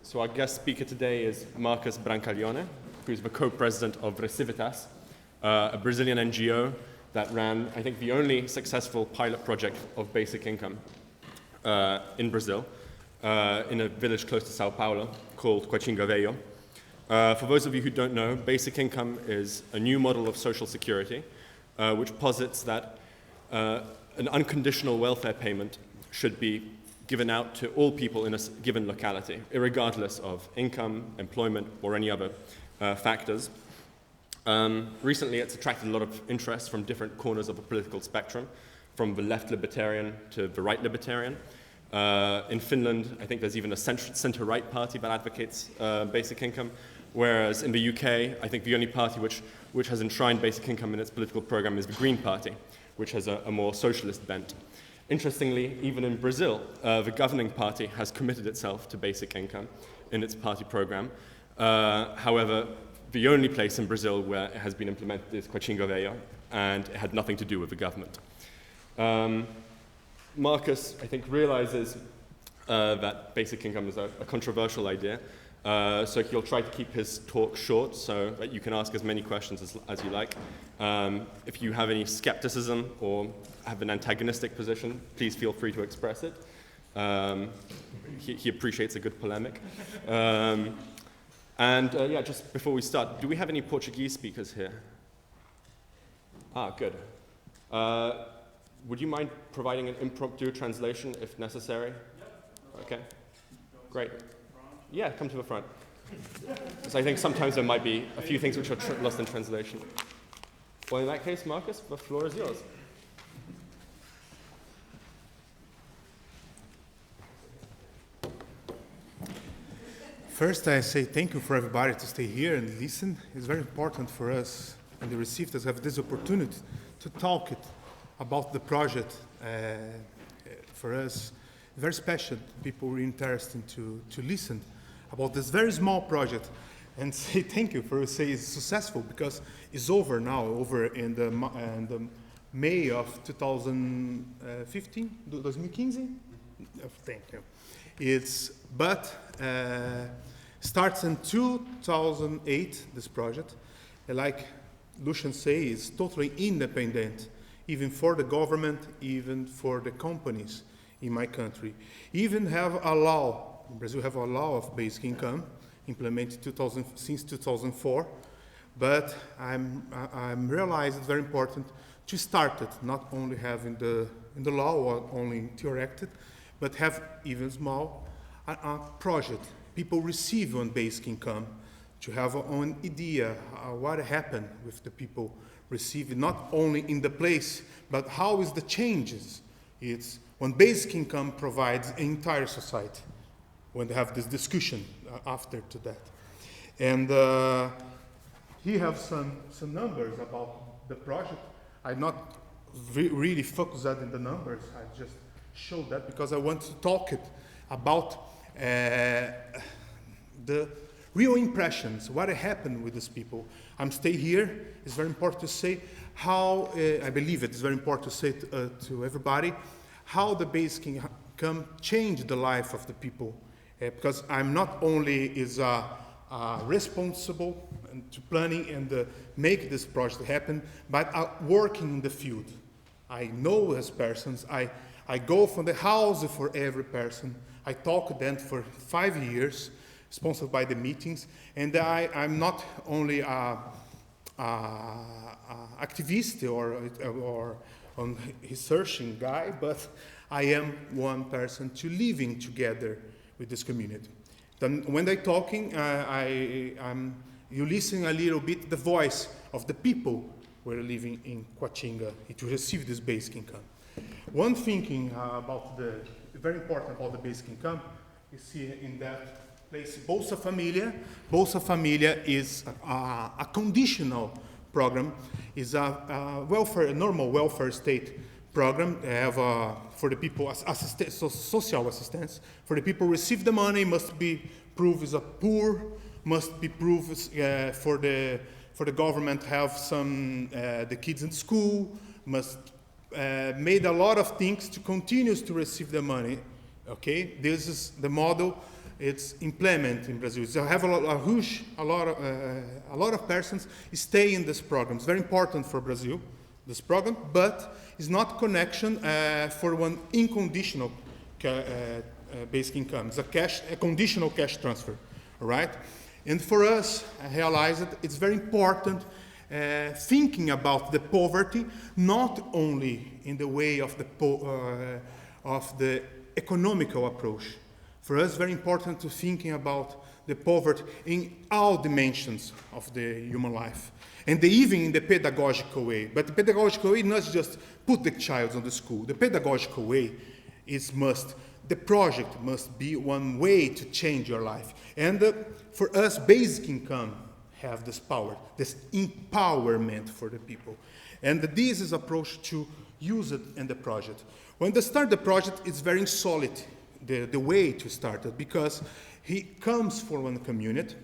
So our guest speaker today is Marcus Brancaglione, who's the co-president of Recivitas, a Brazilian NGO that ran, I think, the only successful pilot project of basic income in Brazil, in a village close to Sao Paulo called Coatinga Veio. For those of you who don't know, basic income is a new model of social security, which posits that an unconditional welfare payment should be given out to all people in a given locality, irregardless of income, employment, or any other factors. Recently, it's attracted a lot of interest from different corners of the political spectrum, from the left libertarian to the right libertarian. In Finland, I think there's even a center-right party that advocates basic income, whereas in the UK, I think the only party which has enshrined basic income in its political program is the Green Party, which has a more socialist bent. Interestingly, even in Brazil, the governing party has committed itself to basic income in its party program. However, the only place in Brazil where it has been implemented is Coatinga Veio, and it had nothing to do with the government. Marcus, I think, realizes that basic income is a controversial idea, so he'll try to keep his talk short so that you can ask as many questions as you like. If you have any skepticism or have an antagonistic position, please feel free to express it. He appreciates a good polemic. Yeah, just before we start, do we have any Portuguese speakers here? Good. Would you mind providing an impromptu translation if necessary? Okay, great. Yeah, come to the front. Because I think sometimes there might be a few things which are lost in translation. Well, in that case, Marcus, the floor is yours. First, I say thank you for everybody to stay here and listen. It's very important for us and the receivers to have this opportunity to talk about the project. For us, very special. People were interested to listen about this very small project and say thank you for saying it's successful because it's over now, over in the May of 2015, 2015? Thank you. Starts in 2008, this project. And like Lucian says, it's totally independent, even for the government, even for the companies in my country. Even have a law, in Brazil have a law of basic income, implemented since 2004, but I'm realized it's very important to start it, not only have in the law or only theoretic, but have even small a project. People receive on basic income to have an idea what happened with the people receiving, not only in the place, but how is the changes. It's when basic income provides an entire society, when they have this discussion after to that. And he have some numbers about the project. I not really focused in the numbers, I just showed that because I want to talk about the real impressions, what happened with these people. I'm stay here. It's very important to say how, I believe it's very important to say to everybody, how the basic income changed the life of the people. Because I'm not only is responsible to planning and make this project happen, but working in the field. I know as persons, I go from the house for every person. I talk to them for 5 years, sponsored by the meetings, and I'm not only a activist or on researching guy, but I am one person to living together with this community. Then when they're talking, you listen a little bit the voice of the people who are living in Coatinga to receive this basic income. One thinking about very important about the basic income is here in that place, Bolsa Família. Bolsa Família is a conditional program, is a normal welfare state program. They have for the people social assistance. For the people receive the money must be proved as a poor, must be proved for the government have some the kids in school, must made a lot of things to continue to receive the money. Okay, this is the model it's implemented in Brazil. So I have a lot of persons stay in this program. It's very important for Brazil, this program, but it's not connection for one unconditional basic income. It's a conditional cash transfer, all right? And for us, I realized that it's very important thinking about the poverty, not only in the way of the economical approach. For us, very important to thinking about the poverty in all dimensions of the human life, and even in the pedagogical way. But the pedagogical way is not just put the child on the school. The pedagogical way is the project must be one way to change your life. And for us, basic income have this power, this empowerment for the people. And this is approach to use it in the project. When they start the project, it's very solid, the way to start it, because he comes from one community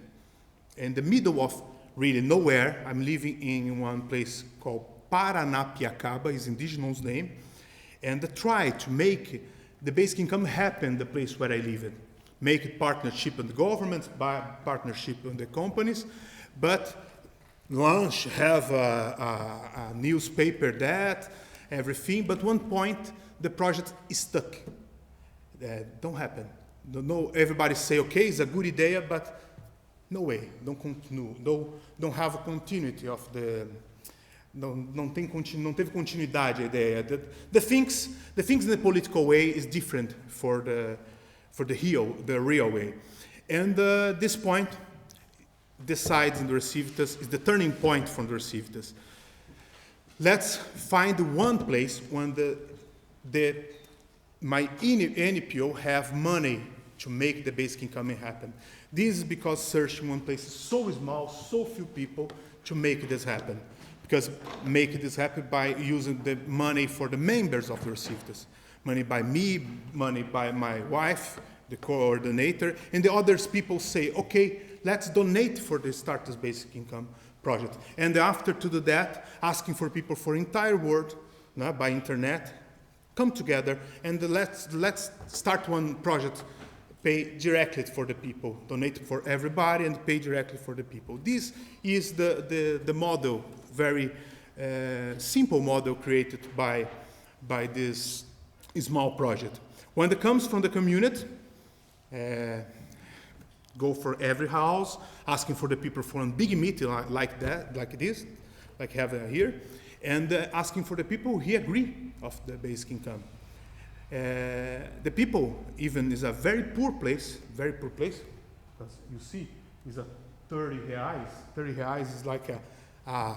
in the middle of really nowhere. I'm living in one place called Paranapiacaba, is indigenous name, and try to make the basic income happen the place where I live in. Make it partnership with the government, partnership with the companies, but launch, have a newspaper, that, everything, but one point the project is stuck. Don't happen. No, everybody say, okay, it's a good idea, but no way, don't continue, don't have a continuity of the, não teve continuidade a ideia. The things in the political way is different for the real way. And this point decides in the Recivitas, is the turning point from the Recivitas. Let's find one place when my NPO have money to make the basic income happen. This is because searching one place is so small, so few people to make this happen. Because make this happen by using the money for the members of the Recivitas. Money by me, money by my wife, the coordinator, and the others people say, okay, let's donate for the Starters Basic Income project. And after to do that, asking for people for entire world, by internet, come together and let's start one project, pay directly for the people, donate for everybody and pay directly for the people. This is the model, very simple model created by this small project. When it comes from the community, go for every house, asking for the people for a big meeting like that, like this, like have here, and asking for the who he agree of the basic income. The people even is a very poor place, because you see, is a 30 reais. 30 reais is like a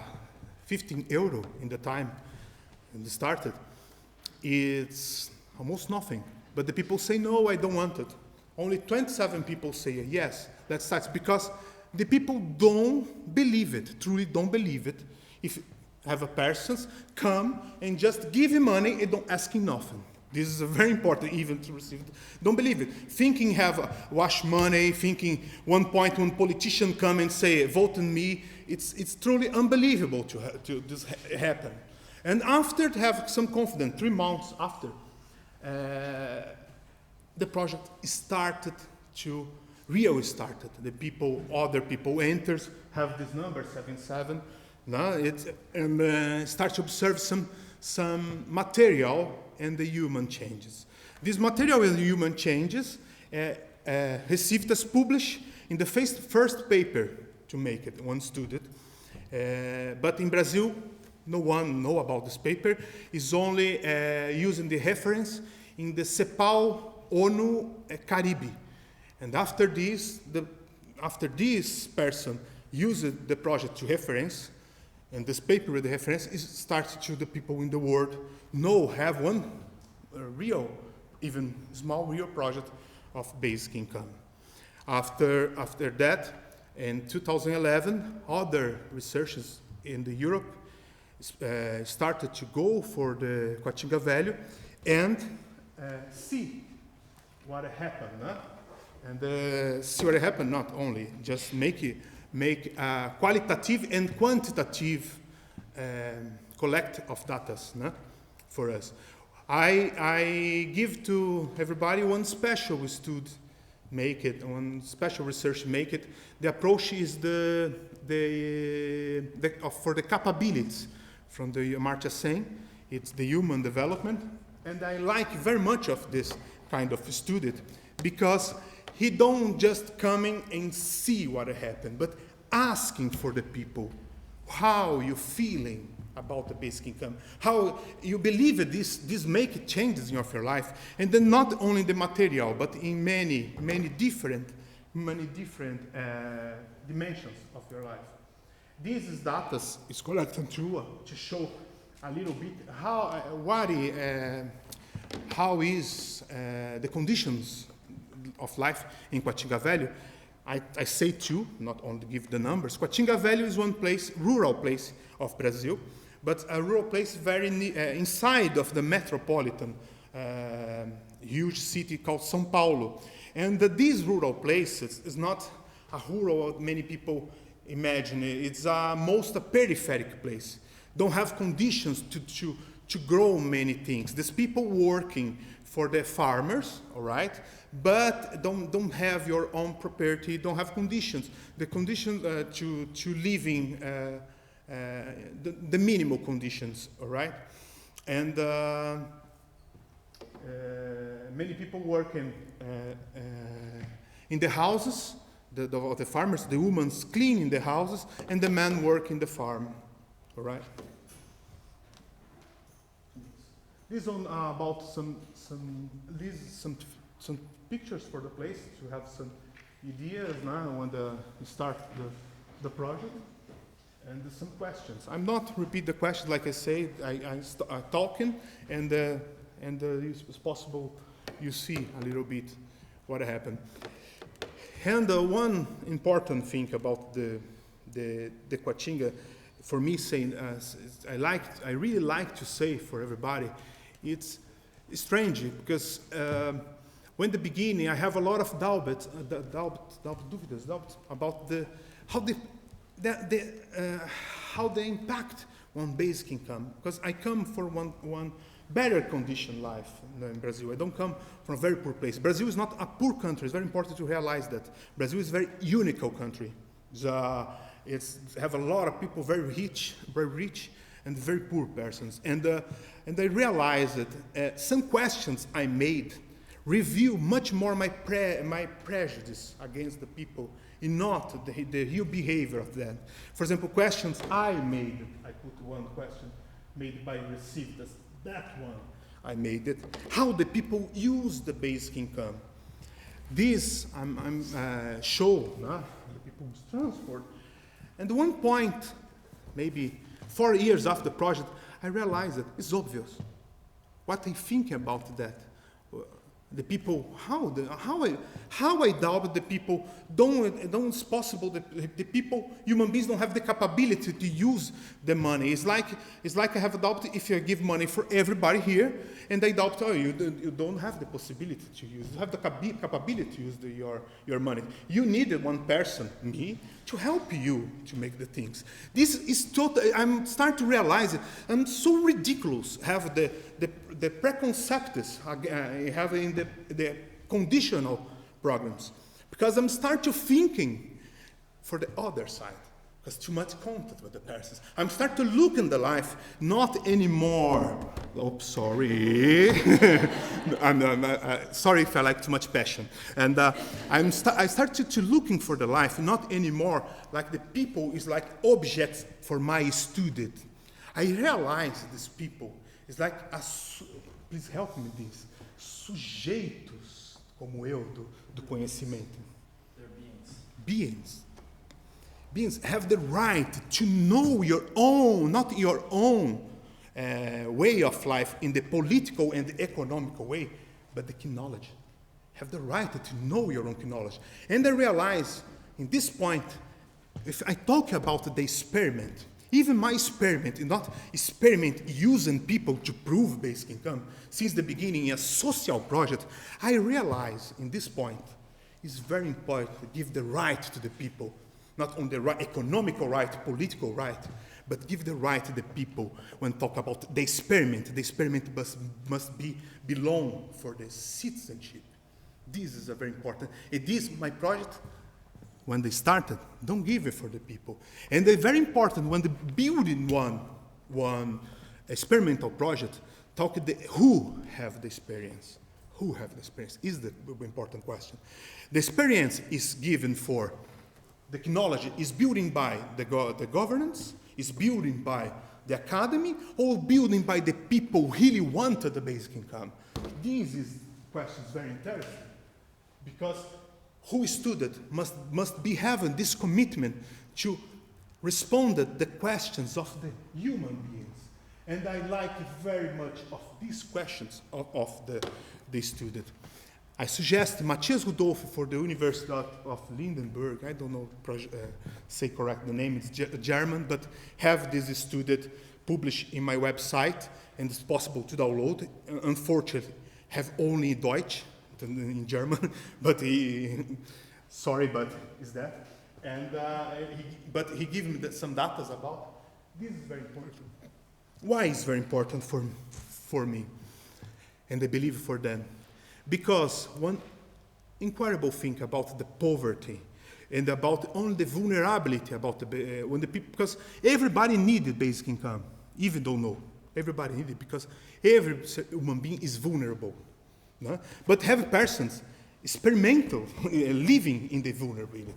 15 euro in the time when it started. It's almost nothing. But the people say, no, I don't want it. Only 27 people say, yes, let's start. Because the people don't believe it, truly don't believe it. If have a person come and just give him money and don't ask him nothing. This is very important even to receive it. Don't believe it. Thinking have wash money, thinking one point when politician come and say, vote on me, it's truly unbelievable to this happen. And after to have some confidence, 3 months after, the project started to really started. The people, other people enters, have this number 77. And start to observe some material and the human changes. This material and human changes received as published in the first paper to make it, one student. But in Brazil, no one know about this paper. It's only using the reference in the CEPAL ONU Caribe. And after this person used the project to reference, and this paper with the reference is started to the people in the world have one real, even small real project of basic income. After that, in 2011, other researchers in Europe started to go for the Coatinga value and see what happened. And see what happened, not only just make a qualitative and quantitative collect of data for us. I give to everybody one special student make it, when special research make it, the approach is for the capabilities from the Amartya Sen. It's the human development. And I like very much of this kind of student because he don't just coming and see what happened, but asking for the people, how you feeling about the basic income, how you believe that this make changes in your life, and then not only the material, but in many different dimensions of your life. This is data is collected to show a little bit how is the conditions of life in Quatinga Valley. I say two, not only give the numbers. Quatinga Valley is one place, rural place of Brazil, but a rural place very inside of the metropolitan huge city called São Paulo. And this rural place is not a rural many people imagine. It's most a peripheric place. Don't have conditions to grow many things. There's people working for the farmers, all right, but don't have your own property, don't have conditions. The conditions to living, the minimal conditions, all right? And many people working in the houses, the farmers, the women cleaning the houses, and the men work in the farm, all right? This one about some pictures for the place to have some ideas now when we start the project, and some questions. I'm not repeat the questions like I say. I'm talking, and it's possible you see a little bit what happened. And one important thing about the Quatinga, for me saying, I really like to say for everybody, it's strange because when the beginning I have a lot of doubts about how they impact on basic income, because I come from one better condition life in Brazil. I don't come from a very poor place. Brazil is not a poor country. It's very important to realize that. Brazil is a very unique country. It's have a lot of people very rich, and very poor persons. And I realized that some questions I made reveal much more my prejudice against the people, and not the real behavior of them. For example, questions I made. I put one question made by received. That one I made it. How the people use the basic income. This I'm show the people's transport. And one point, maybe 4 years after the project, I realized that it's obvious. What I think about that. The people, how I doubt the people it's possible that the people, human beings don't have the capability to use the money. It's like I have a doubt if you give money for everybody here, and I doubt, you don't have the possibility to use, you have the capability to use your money. You needed one person, me, to help you to make the things. This is totally, I'm starting to realize it. I'm so ridiculous have the preconcepts having the conditional programs, because I'm start to thinking for the other side, because too much contact with the persons. I'm start to look in the life, not anymore. Oh, sorry. I'm sorry if I like too much passion. And I started to looking for the life, not anymore like the people is like objects for my student. I realize these people is like please help me with this. Sujeitos como eu do conhecimento. They're Beings. Beings have the right to know your own, not your own way of life in the political and the economical way, but the key knowledge. Have the right to know your own key knowledge. And I realize in this point, if I talk about the experiment, even my experiment is not experiment using people to prove basic income. Since the beginning, a social project, I realize in this point, it's very important to give the right to the people, not only the right, economical right, political right, but give the right to the people when talk about the experiment. The experiment must belong for the citizenship. This is a very important. It is my project. When they started, don't give it for the people. And they're very important when they building one experimental project, talk to who have the experience. Who have the experience is the important question. The experience is given for the technology, is building by the governance, is building by the academy, or building by the people who really wanted the basic income. This is questions very interesting, because who student must be having this commitment to respond to the questions of the human beings. And I like very much of these questions of the student. I suggest Matthias Rudolph for the University of Lindenberg, I don't know, say correct the name, it's German, but have this student published in my website, and it's possible to download. Unfortunately, have only Deutsch, in German, but sorry, but is that. And but he gave me some data about, this is very important. Why is very important for me, and I believe for them? Because one incredible thing about the poverty and about only the vulnerability about when the people, because everybody needed basic income, even don't know. Everybody needed it because every human being is vulnerable. No? But have persons experimental living in the vulnerability.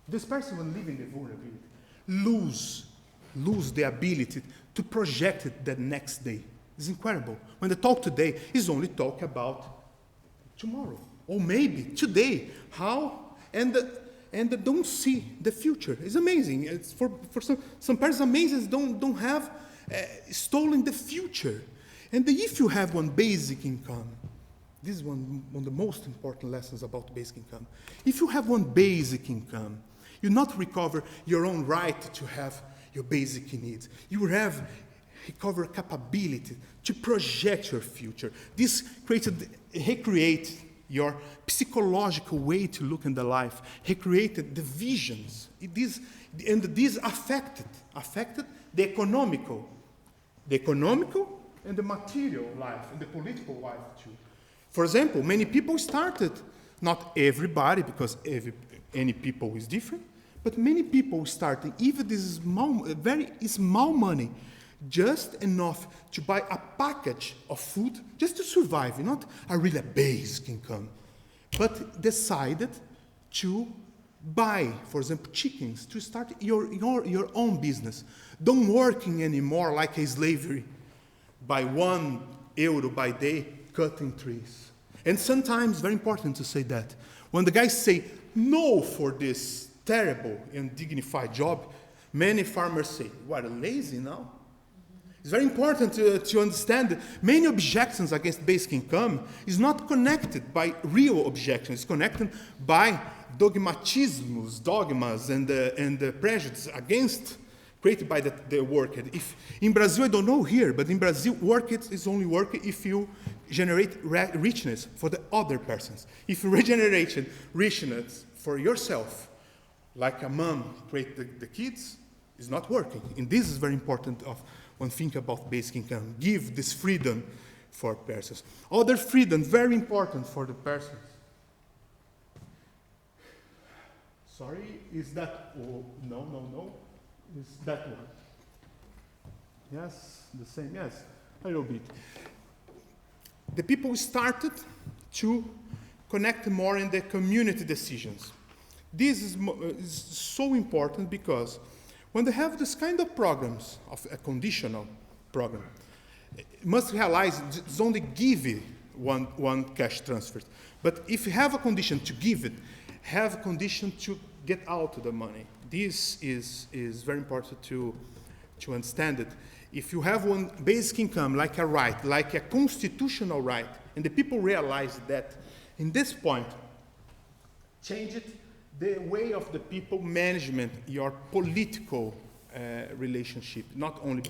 This person when living in the vulnerability lose the ability to project it the next day. It's incredible. When they talk today, is only talk about tomorrow or maybe today. How and they don't see the future. It's amazing. It's for some persons amazing don't have stolen the future. And if you have one basic income. This is one of the most important lessons about basic income. If you have one basic income, you not recover your own right to have your basic needs. You have recover capability to project your future. This recreate your psychological way to look in the life, recreated the visions. This affected the economical and the material life and the political life too. For example, many people started, not everybody, because any people is different, but many people started, even this very small money, just enough to buy a package of food, just to survive, not a really basic income, but decided to buy, for example, chickens, to start your own business. Don't working anymore like a slavery, by €1 by day, cutting trees. And sometimes, very important to say that, when the guys say no for this terrible and dignified job, many farmers say, what, lazy now? It's very important to understand that many objections against basic income is not connected by real objections, it's connected by dogmas, and the prejudice against created by the worker. If in Brazil, I don't know here, but in Brazil, work is only work if you generate richness for the other persons. If you regenerate richness for yourself, like a mom create the kids, is not working. And this is very important when think about basic income. Give this freedom for persons. Other freedom, very important for the persons. Sorry, is that, oh, no. Is that one? Yes, the same, yes, a little bit. The people started to connect more in the community decisions. This is so important because when they have this kind of programs, of a conditional program, must realize it's only give it one cash transfer. But if you have a condition to give it, have a condition to get out the money. This is very important to understand it. If you have one basic income, like a right, like a constitutional right, and the people realize that, in this point, change it, the way of the people management, your political relationship, not only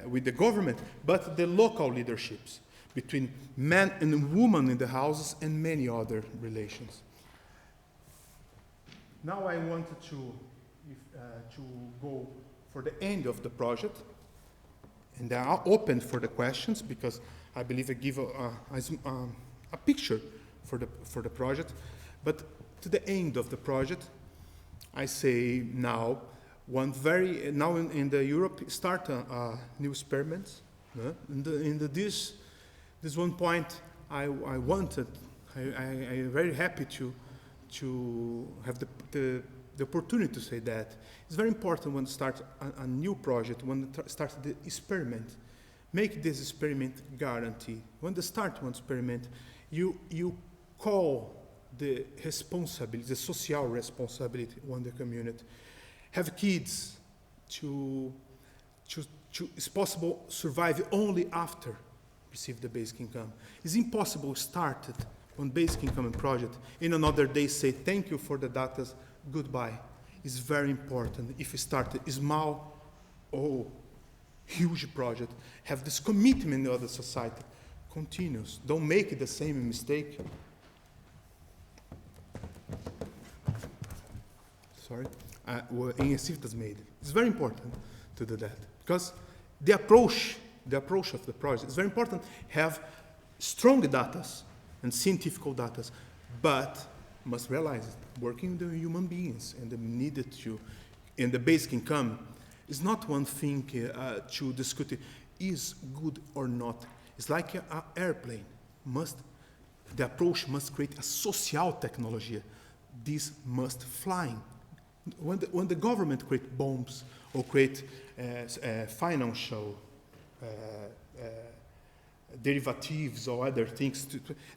with the government, but the local leaderships between men and women in the houses and many other relations. Now I wanted to go for the end of the project, and I open for the questions because I believe I give a picture for the project. But to the end of the project, I say now, now in the Europe start a new experiments. This one point I wanted, I'm very happy to have the opportunity to say that. It's very important when start a new project, when start the experiment, make this experiment guarantee. When they start one experiment, you call the responsibility, the social responsibility on the community. Have kids to it's possible survive only after receive the basic income. It's impossible started on basic income and project, in another day say thank you for the data, goodbye. It's very important if you start a small or huge project, have this commitment in the other society, continues. Don't make the same mistake. Sorry. In Civitas made. It's very important to do that because the approach of the project is very important. Have strong data and scientific data, but must realize it, working with the human beings and the needed to, and the basic income is not one thing to discuss is good or not. It's like an airplane. The approach must create a social technology. This must fly. When the government create bombs or create financial derivatives or other things,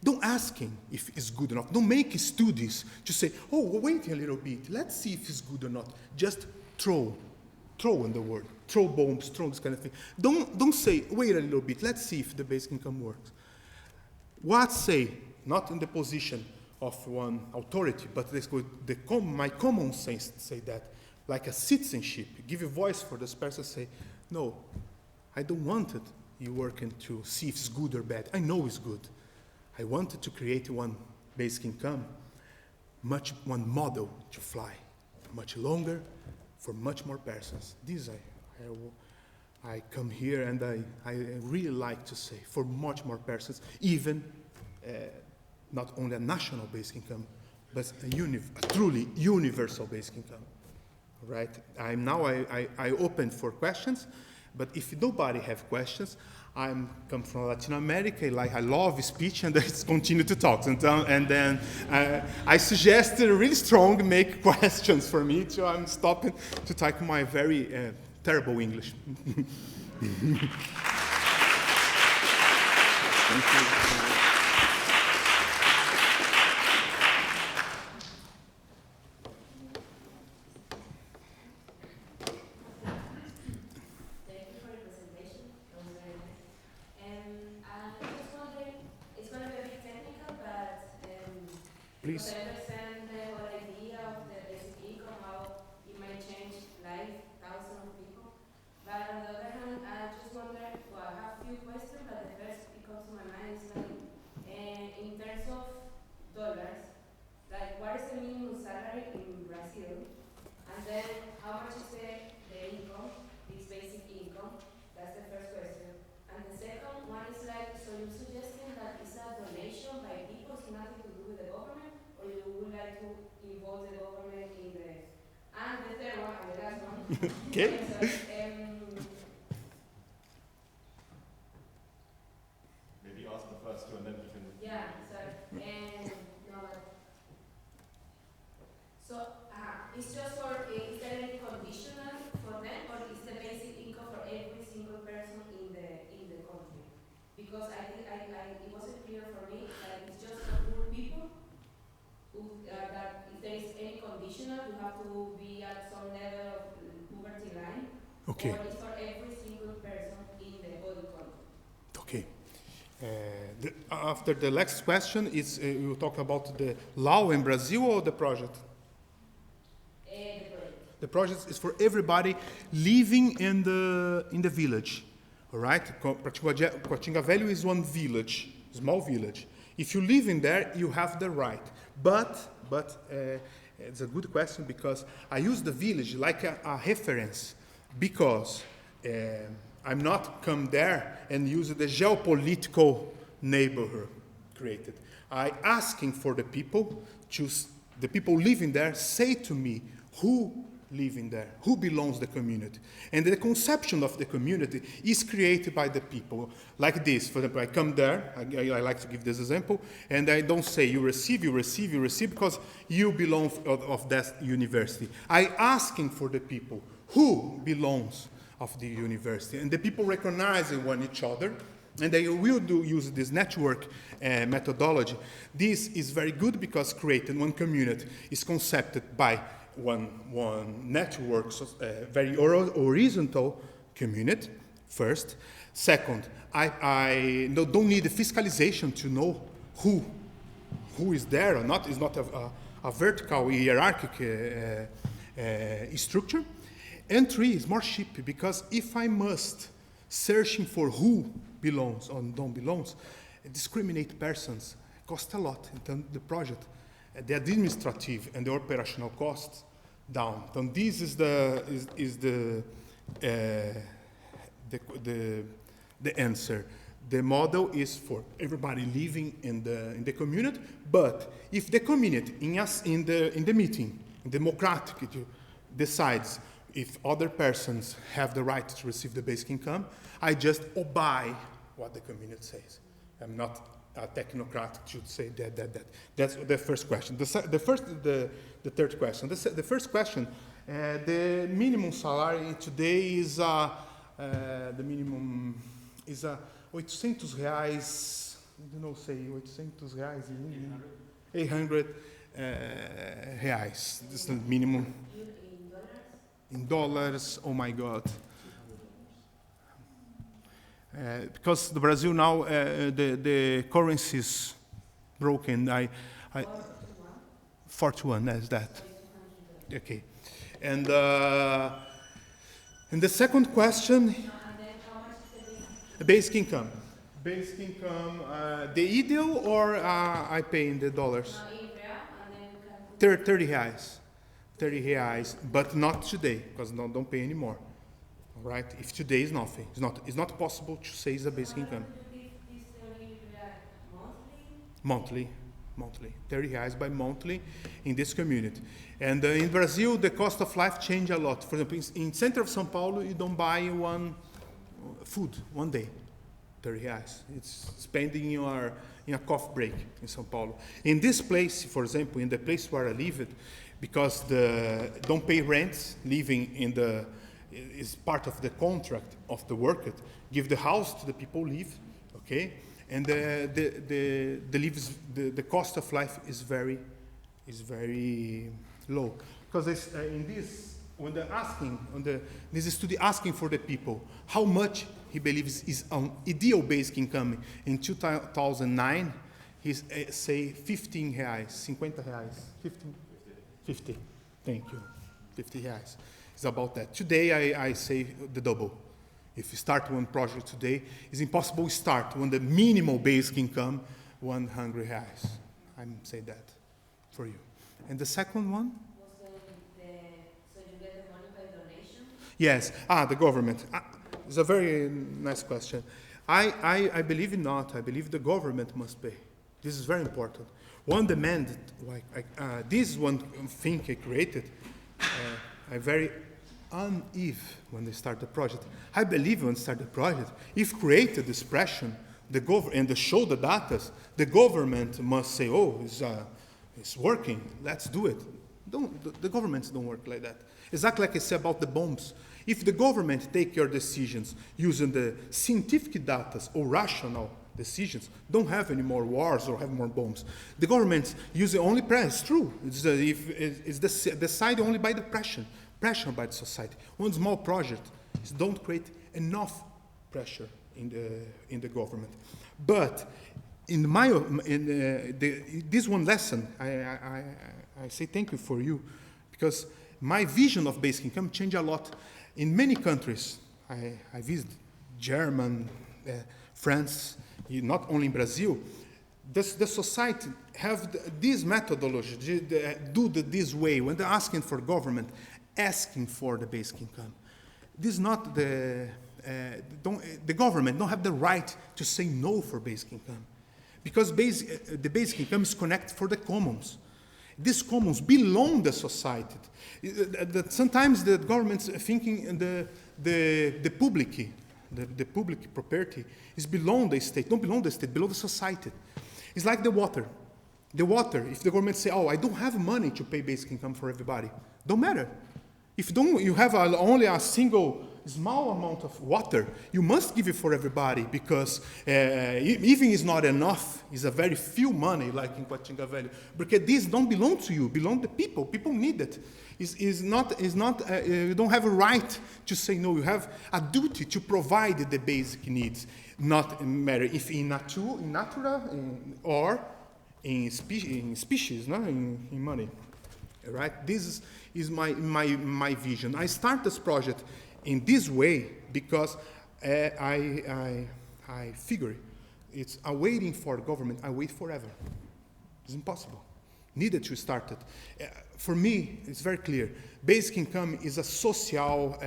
don't ask him if it's good or not. Don't make studies to say, oh, wait a little bit, let's see if it's good or not. Just throw in the world, throw bombs, throw this kind of thing. Don't say, wait a little bit, let's see if the basic income works. What say, not in the position of one authority, but my common sense say that, like a citizenship, give a voice for this person, say, no, I don't want it. You working to see if it's good or bad. I know it's good. I wanted to create one basic income, one model to fly, much longer, for much more persons. This I come here and I really like to say, for much more persons, even not only a national basic income, but a truly universal basic income. Right? I open for questions. But if nobody have questions, I'm come from Latin America. I love speech, and let's continue to talk. And then I suggest really strong make questions for me. So I'm stopping to type my very terrible English. Thank you. Please. I understand the whole idea of the basic income, how it might change life, thousands of people. But on the other hand, I just wonder, well, I have a few questions, but the first that comes to my mind is like, in terms of dollars, like what is the minimum salary in Brazil? And then how much is the income, this basic income? That's the first question. And the second one is like, so you're suggesting that it's a donation by people, it's nothing to do with the government? Or you would like to involve the government in the... And the third one, and the last one. Okay. Maybe ask the first two and then you can... Yeah, sorry. No, so, it's just for, is there any conditional for them, or is the basic income for every single person in the country? Because I think it wasn't clear for me that it's just for poor people. That if there is any conditional, you have to be at some level of poverty line. Okay. Or it's for every single person in the whole country. Okay. After the next question, you talk about the law in Brazil or the project? The project. The project is for everybody living in the village. All right? Coatinga Velho is one village, small village. If you live in there, you have the right. But it's a good question because I use the village like a reference because I'm not come there and use the geopolitical neighborhood. created. I asking for the people, the people living there, say to me who living there, who belongs to the community. And the conception of the community is created by the people. Like this, for example, I come there, I like to give this example, and I don't say you receive, because you belong of that university. I asking for the people who belongs of the university, and the people recognizing one each other, and they will use this network methodology. This is very good because creating one community is concepted by one network, very horizontal community, first. Second, I don't need a fiscalization to know who is there or not. It's not a vertical hierarchical structure. And three is more cheap, because if I must searching for who belongs or don't belongs, discriminate persons cost a lot in terms of the project. The administrative and the operational costs down. So this is the answer. The model is for everybody living in the community, but if the community in the meeting, democratic, decides if other persons have the right to receive the basic income, I just obey what the community says. I'm not a technocrat should say that. That's the first question. The third question. The first question, the minimum salary today is the minimum is 800 reais. I don't know, say 800 reais in 800 reais. This is the minimum. In dollars, oh my God. Because the Brazil now, the currency is broken. 41, that's that. Okay. And the second question, the basic income. Basic income, the ideal or I pay in the dollars? 30 reais. 30 reais, but not today, because don't pay anymore. All right? If today is nothing, it's not possible to say it's a basic income. Monthly, 30 reais by monthly in this community. And in Brazil, the cost of life change a lot. For example, in center of São Paulo, you don't buy one food one day, 30 reais. It's spending in a coffee break in São Paulo. In this place, for example, in the place where I live, because don't pay rents, living is part of the contract of the worker, give the house to the people live, okay? And the cost of life is very low. Because in this, when they're asking, this study asking for the people how much he believes is an ideal basic income in 2009, he's say 15 reais, 50 reais, 50, thank you, 50 reais. It's about that. Today, I say the double. If you start one project today, it's impossible to start when the minimal basic income, 100 reais. I'm say that for you. And the second one? So you get the money by donation? Yes, the government. It's a very nice question. I believe not. I believe the government must pay. This is very important. One demand, this one thing I created, I very uneven when they start the project. I believe when they start the project, if created this pressure, and show the data, the government must say, oh, it's working, let's do it. The governments don't work like that. Exactly like I said about the bombs. If the government take your decisions using the scientific data or rational decisions, don't have any more wars or have more bombs. The governments use only pressure. It's true. It's decided only by the pressure by the society. One small project don't create enough pressure in the government. But in this one lesson, I say thank you for you, because my vision of basic income changed a lot. In many countries, I visited Germany, France, not only in Brazil, the society have this methodology, do this way, when they're asking for government, asking for the basic income. This is not the government don't have the right to say no for basic income. because the basic income is connected for the commons. These commons belong the society. Sometimes the government's thinking the public property is belong the state, don't belong the state, belong the society. It's like the water. The water, if the government say, oh, I don't have money to pay basic income for everybody, don't matter. If you have only a single small amount of water, you must give it for everybody, because even it's not enough, it's a very few money, like in Quatinga Valley, because these don't belong to you, belong to people. People need it. You don't have a right to say no. You have a duty to provide the basic needs, not matter if in natura or in species, no? in money. Right? This is my vision. I start this project in this way because I figure it's waiting for the government. I wait forever. It's impossible. Needed to start it. For me, it's very clear. Basic income is a social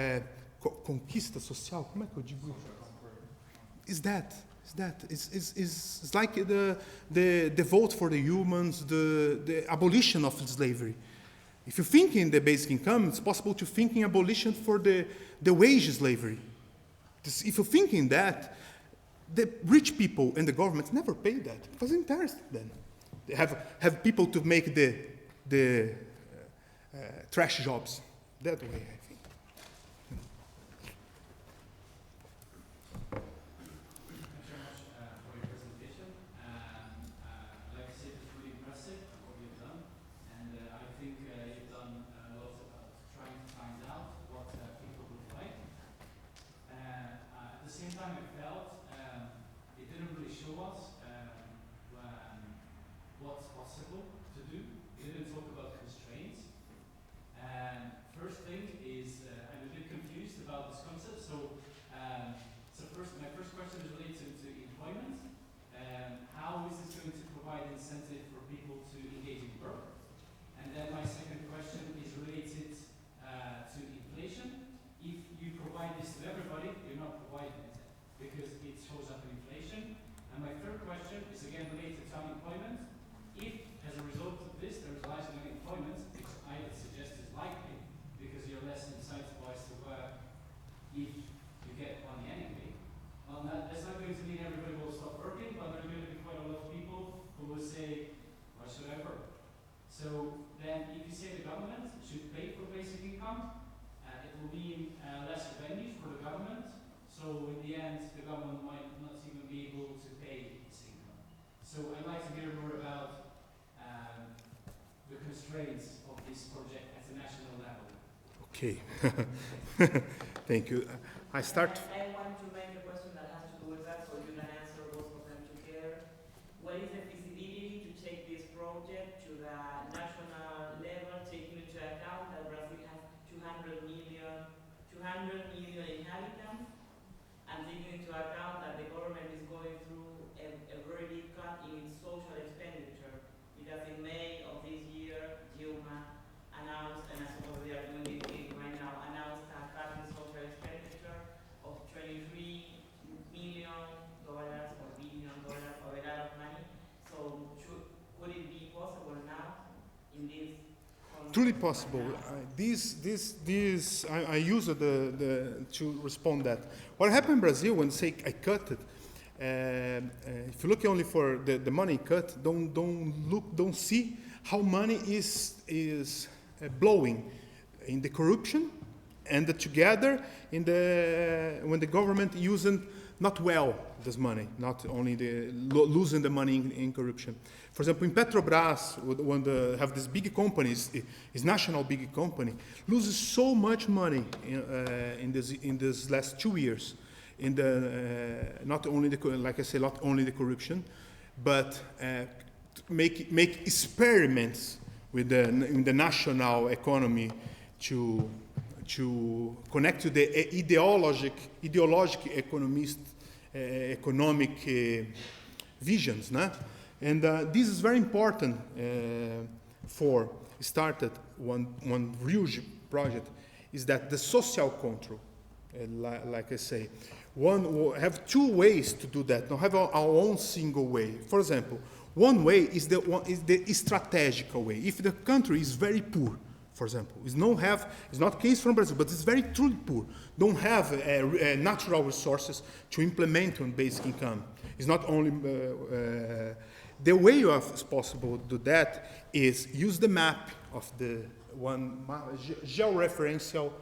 conquista social. Como é que eu digo? Is that? It's like the vote for the humans, the abolition of slavery. If you think in the basic income, it's possible to think in abolition for the wage slavery. If you think in that, the rich people and the government never pay that. It wasn't interested then. They have people to make the trash jobs that way, I think. Okay. Thank you. I start. I want to make a question that has to do with that, so you can answer both of them together. What is the feasibility to take this project to the national level, taking into account that Brazil has 200 million inhabitants, and taking into account that the government is going through a very big cut in its social expenditure? Because in May of this year, Dilma announced, and I suppose they are doing it right now, announced a cut in social expenditure of $23 million or billion dollars, or a lot of money. So could it be possible now in this? Truly possible. I use to respond that. What happened in Brazil when say I cut it? If you look only for the money cut, don't see how money is blowing in the corruption, and together when the government using not well this money, not only losing the money in corruption. For example, in Petrobras, when they have these big companies, is national big company, loses so much money in this last 2 years. In not only not only the corruption, but make experiments in the national economy to connect to the ideologic economic visions, nah? And this is very important for started one huge project is that the social control, like I say, have two ways to do that. Don't have our own single way. For example, one way is the strategical way. If the country is very poor, for example, it's not case from Brazil, but it's very truly poor. Don't have natural resources to implement on basic income. It's not only the way you have is possible to do that is use the map of the georeferential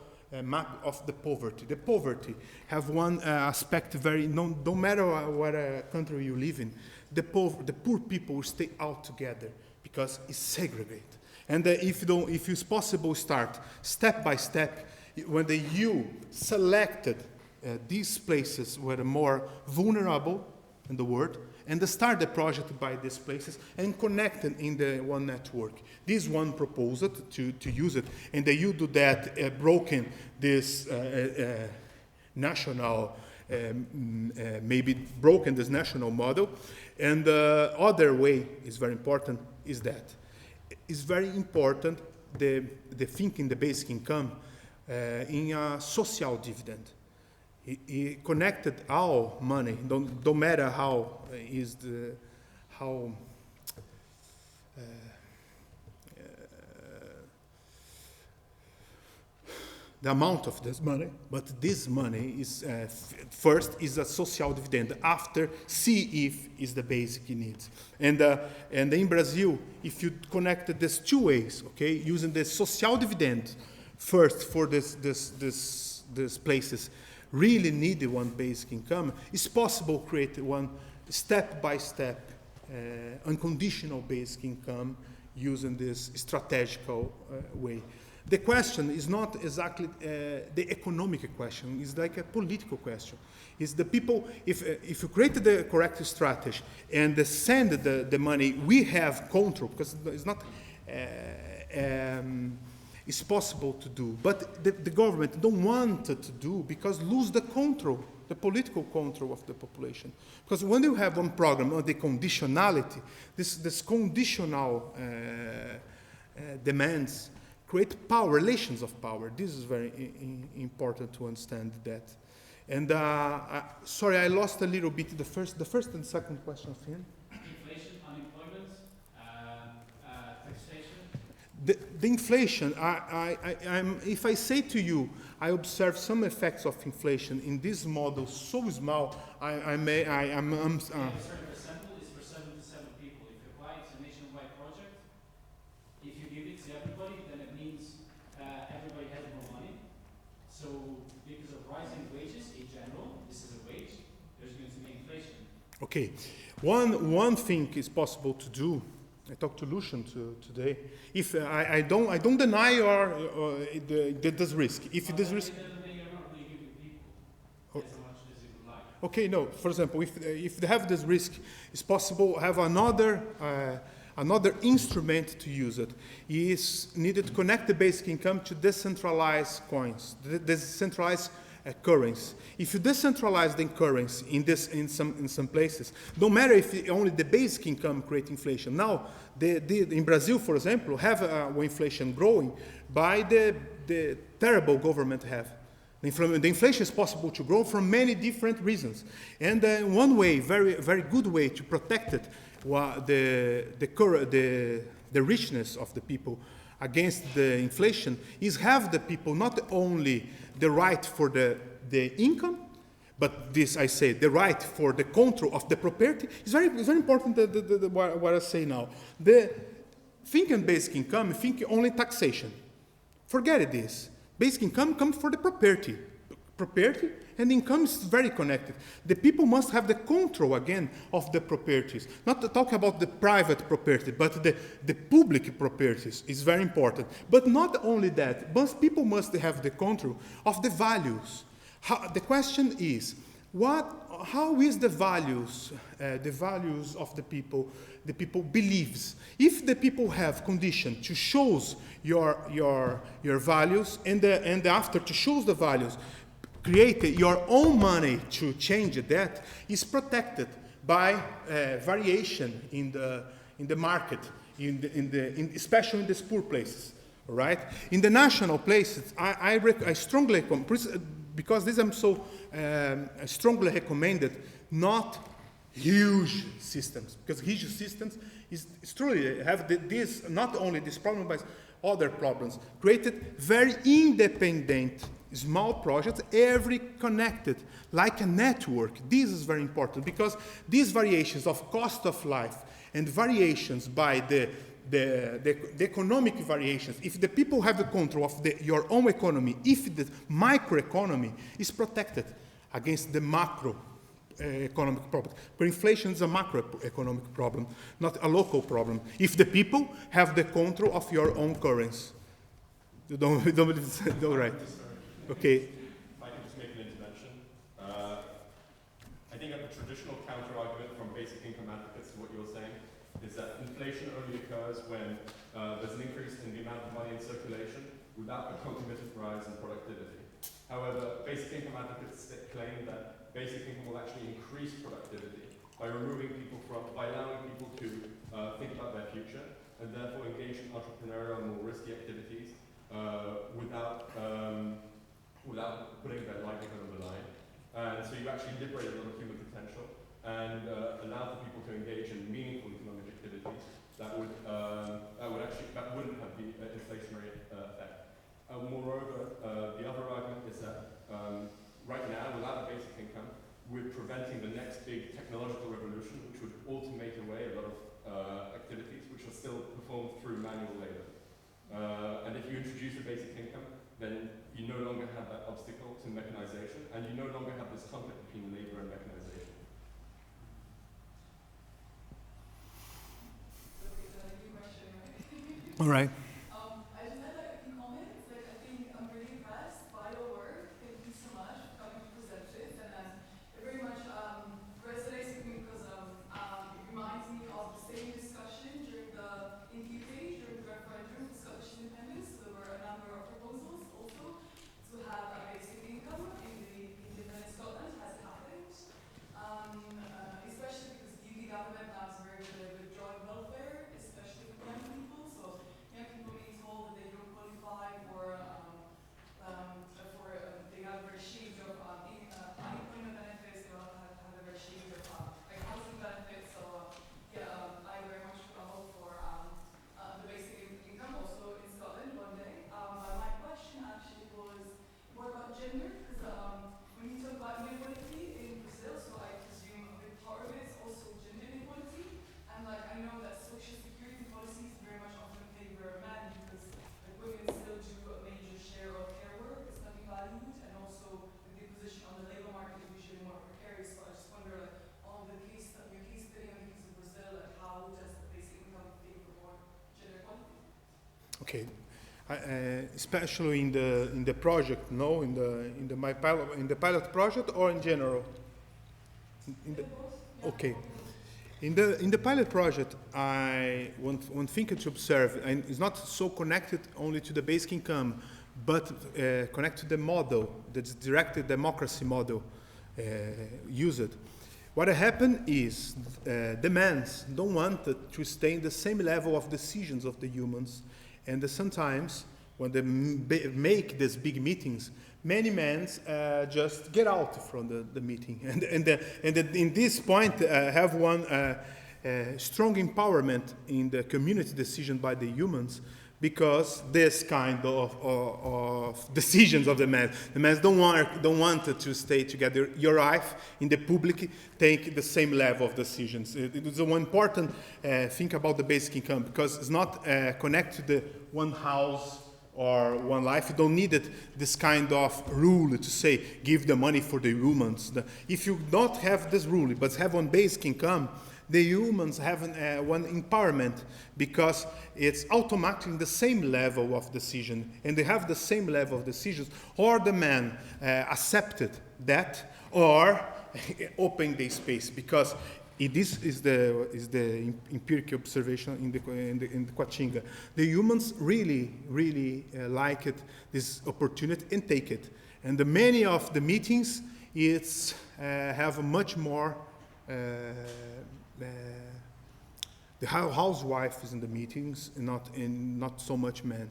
map of the poverty. The poverty have one aspect no matter what country you live in, the poor people stay out together because it's segregated. And if it's possible, start step by step. When you selected these places were the more vulnerable in the world, and start the project by these places and connect them in the one network. This one proposed to use it, and you do that broken this national, maybe broken this national model. And the other way is very important is that it's very important the thinking the basic income in a social dividend. He connected our money, don't matter how the amount of this money, but this money is first is a social dividend. After, see if is the basic needs. And in Brazil, if you connect these two ways, okay, using the social dividend first for these places really need one basic income, it's possible to create one step-by-step unconditional basic income using this strategical way. The question is not exactly the economic question, it's like a political question. It's the people, if you create the correct strategy and send the money, we have control, because it's not it's possible to do, but the government don't want it to do because lose the control, the political control of the population. Because when you have one program on the conditionality, this conditional demands create power, relations of power. This is very important to understand that. And sorry, I lost a little bit the first and second question of him. Inflation, unemployment, taxation. The inflation, if I say to you, I observe some effects of inflation in this model so small, I'm A certain percentage is for 7 to 7 people. If you apply, it's a nationwide project. If you give it to everybody, then it means everybody has more money. So because of rising wages in general, this is a wage, there's going to be inflation. Okay, one thing is possible to do. I talked to Lucian today. If I don't deny this risk. If this risk, You're not really giving people as much as you would like. okay, no. For example, if they have this risk, it's possible to have another instrument to use it. Is needed to connect the basic income to decentralized coins, decentralized currency. If you decentralize the currency in some places, no matter if only the basic income create inflation. Now, in Brazil, for example, have inflation growing by the terrible government have. The inflation is possible to grow from many different reasons. And one way, very, very good way to protect it, the richness of the people against the inflation is have the people not only the right for the income, but this I say the right for the control of the property. It's very important what I say now. Think on basic income, think only taxation. Forget this. Basic income comes for the property. Property and income is very connected. The people must have the control again of the properties. Not to talk about the private property, but the public properties is very important. But not only that, but people must have the control of the values. The question is, how is the values of the people beliefs? If the people have condition to shows your values and after to shows the values, create your own money to change that is protected by variation in the market, especially in these poor places. All right. In the national places, I strongly because this I'm so strongly recommended, not huge systems, because huge systems is truly have this, not only this problem, but other problems. Created very independent small projects, every connected, like a network. This is very important, because these variations of cost of life and variations by the economic variations, if the people have the control of your own economy, if the microeconomy is protected against the macro economic problem. But inflation is a macroeconomic problem, not a local problem. If the people have the control of your own currency. You don't right. Okay. If I can just make an intervention. I think that the traditional counter-argument from basic income advocates to what you're saying is that inflation only occurs when there's an increase in the amount of money in circulation without a concomitant rise in productivity. However, basic income advocates claim that basic income will actually increase productivity by allowing people to think about their future and therefore engage in entrepreneurial and more risky activities without putting their livelihood on the line. And so you actually liberate a lot of human potential and allow for people to engage in meaningful economic activities that wouldn't have the inflationary effect. Moreover, the other argument is that right now, without a basic income, we're preventing the next big technological revolution, which would automate away a lot of activities which are still performed through manual labor. And if you introduce a basic income, then you no longer have that obstacle to mechanization, and you no longer have this conflict between labor and mechanization. All right. I just had like a few comments. Like, I think I'm really impressed by your work. Thank you so much for coming to present it. And it very much resonates with me because it reminds me of the same discussion during in the UK, during the referendum for Scottish independence. There were a number of proposals also to have a basic income in the independent Scotland, has happened. Especially because the UK government now is very good at withdrawing welfare, especially for young people. So young people being told that they don't qualify for they have a very shade of unemployment benefits, they don't have a very shade of like housing benefits. So I very much hope for the basic income also in Scotland one day. But my question actually was more about gender, because when you talk about inequality in Brazil, so I presume a big part of it is also gender inequality. And like I know that social security policies very much often favor men because like women still do a major share of care work, it's not valued, and also the position on the labor market is usually more precarious. So I just wonder, like on the case of your case study on the case of Brazil, like how does the basic income favor more gender equality? Okay. Especially in the project, no, in the pilot project, or in general. Okay. In the pilot project, one thing to observe, and it's not so connected only to the basic income, but connected to the model, the directed democracy model used. What happened is the men don't want to stay in the same level of decisions of the humans, and sometimes when they make these big meetings, many men just get out from the meeting, and in this point have one strong empowerment in the community decision by the humans, because this kind of decisions of the men don't want to stay together. Your life in the public take the same level of decisions. It is one important thing about the basic income, because it's not connected to the one house or one life. You don't need this kind of rule to say give the money for the humans. If you don't have this rule but have one basic income, the humans have one empowerment, because it's automatically the same level of decision, and they have the same level of decisions, or the man accepted that, or open the space, because this is the empirical observation in the Coatinga. The humans really like it, this opportunity, and take it. And many of the meetings have a much more. The housewife is in the meetings, and not so much men.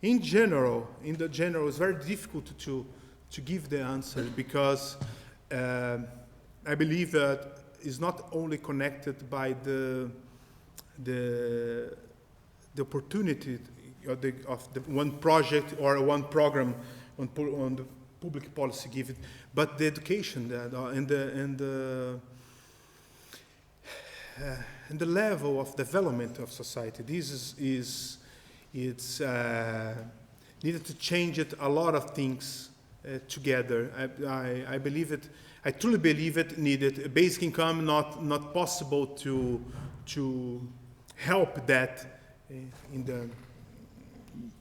In general, it's very difficult to give the answer because I believe that it's not only connected by the opportunity of the one project or one program on the public policy given, but the education and the level of development of society. This is needed to change it a lot of things together. I believe it. I truly believe it needed a basic income. Not possible to help that in the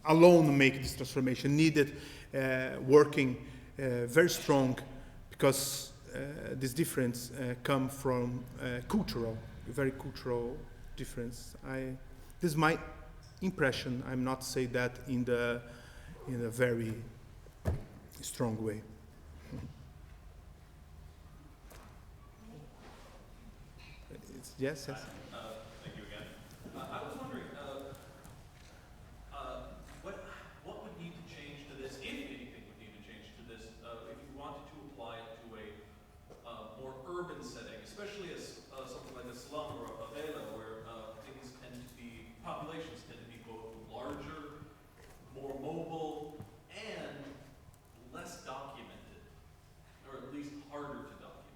alone make this transformation. Needed working very strong because this difference come from very cultural difference. This is my impression. I'm not saying that in a very strong way. Yes. Thank you again. I was wondering, what would need to change to this, if anything would need to change to this, if you wanted to apply it to a more urban setting, especially as something like a slum or a favela, where populations tend to be both larger, more mobile, and less documented, or at least harder to document.